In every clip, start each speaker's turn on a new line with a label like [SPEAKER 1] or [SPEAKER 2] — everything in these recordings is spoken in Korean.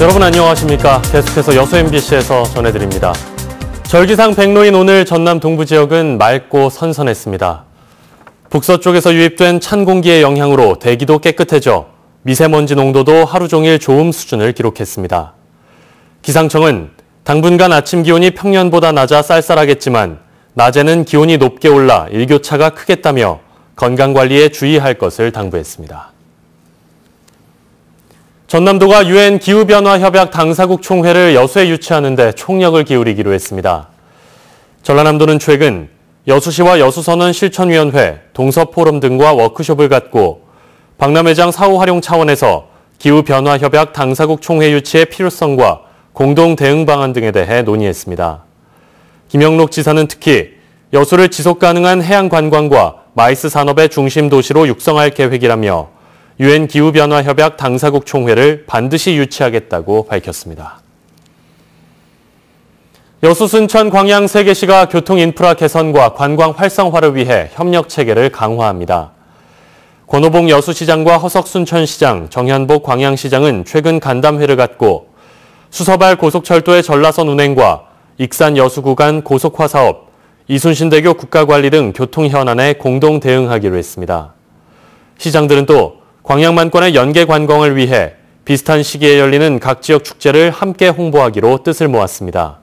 [SPEAKER 1] 여러분 안녕하십니까? 계속해서 여수 MBC에서 전해드립니다. 절기상 백로인 오늘 전남 동부 지역은 맑고 선선했습니다. 북서쪽에서 유입된 찬 공기의 영향으로 대기도 깨끗해져 미세먼지 농도도 하루 종일 좋음 수준을 기록했습니다. 기상청은 당분간 아침 기온이 평년보다 낮아 쌀쌀하겠지만 낮에는 기온이 높게 올라 일교차가 크겠다며 건강관리에 주의할 것을 당부했습니다. 전남도가 UN 기후변화협약 당사국 총회를 여수에 유치하는 데 총력을 기울이기로 했습니다. 전라남도는 최근 여수시와 여수선언 실천위원회, 동서포럼 등과 워크숍을 갖고 박람회장 사후 활용 차원에서 기후변화협약 당사국 총회 유치의 필요성과 공동 대응 방안 등에 대해 논의했습니다. 김영록 지사는 특히 여수를 지속가능한 해양 관광과 마이스 산업의 중심 도시로 육성할 계획이라며 UN 기후변화협약 당사국 총회를 반드시 유치하겠다고 밝혔습니다. 여수, 순천, 광양 3개시가 교통 인프라 개선과 관광 활성화를 위해 협력 체계를 강화합니다. 권오봉 여수시장과 허석 순천시장, 정현복 광양시장은 최근 간담회를 갖고 수서발 고속철도의 전라선 운행과 익산 여수 구간 고속화 사업, 이순신대교 국가관리 등 교통 현안에 공동 대응하기로 했습니다. 시장들은 또 광양만권의 연계 관광을 위해 비슷한 시기에 열리는 각 지역 축제를 함께 홍보하기로 뜻을 모았습니다.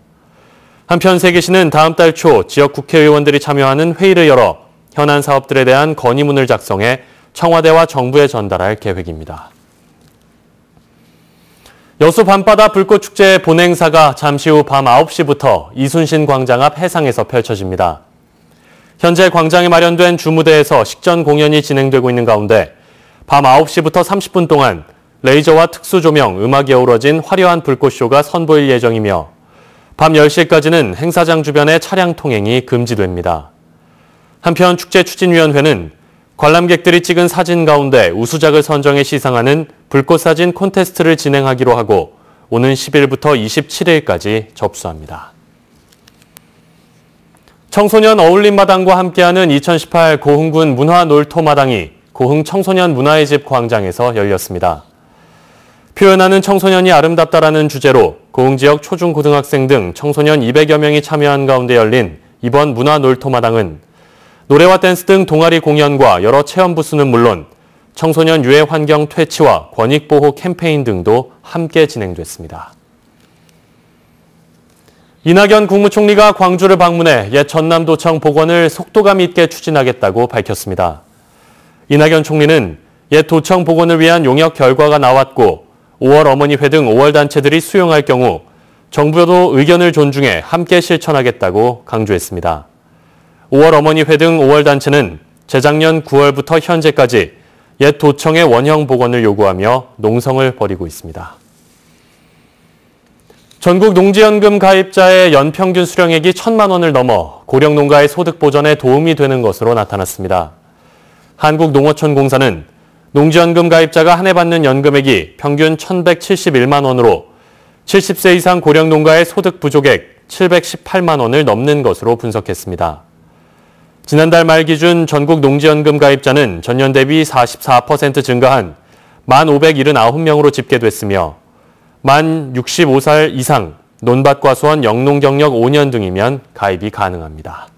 [SPEAKER 1] 한편 3개시는 다음 달 초 지역 국회의원들이 참여하는 회의를 열어 현안 사업들에 대한 건의문을 작성해 청와대와 정부에 전달할 계획입니다. 여수 밤바다 불꽃축제 본행사가 잠시 후 밤 9시부터 이순신 광장 앞 해상에서 펼쳐집니다. 현재 광장에 마련된 주무대에서 식전 공연이 진행되고 있는 가운데 밤 9시부터 30분 동안 레이저와 특수조명, 음악이 어우러진 화려한 불꽃쇼가 선보일 예정이며 밤 10시까지는 행사장 주변의 차량 통행이 금지됩니다. 한편 축제추진위원회는 관람객들이 찍은 사진 가운데 우수작을 선정해 시상하는 불꽃사진 콘테스트를 진행하기로 하고 오는 10일부터 27일까지 접수합니다. 청소년 어울림마당과 함께하는 2018 고흥군 문화놀토마당이 고흥 청소년 문화의 집 광장에서 열렸습니다. 표현하는 청소년이 아름답다라는 주제로 고흥 지역 초중고등학생 등 청소년 200여 명이 참여한 가운데 열린 이번 문화놀토마당은 노래와 댄스 등 동아리 공연과 여러 체험 부스는 물론 청소년 유해 환경 퇴치와 권익보호 캠페인 등도 함께 진행됐습니다. 이낙연 국무총리가 광주를 방문해 옛 전남도청 복원을 속도감 있게 추진하겠다고 밝혔습니다. 이낙연 총리는 옛 도청 복원을 위한 용역 결과가 나왔고 5월 어머니회 등 5월 단체들이 수용할 경우 정부도 의견을 존중해 함께 실천하겠다고 강조했습니다. 5월 어머니회 등 5월 단체는 재작년 9월부터 현재까지 옛 도청의 원형 복원을 요구하며 농성을 벌이고 있습니다. 전국 농지연금 가입자의 연평균 수령액이 1,000만 원을 넘어 고령농가의 소득 보전에 도움이 되는 것으로 나타났습니다. 한국농어촌공사는 농지연금 가입자가 한 해 받는 연금액이 평균 1,171만 원으로 70세 이상 고령농가의 소득 부족액 718만 원을 넘는 것으로 분석했습니다. 지난달 말 기준 전국 농지연금 가입자는 전년 대비 44% 증가한 1,579명으로 집계됐으며 만 65살 이상, 논밭과 수원 영농 경력 5년 등이면 가입이 가능합니다.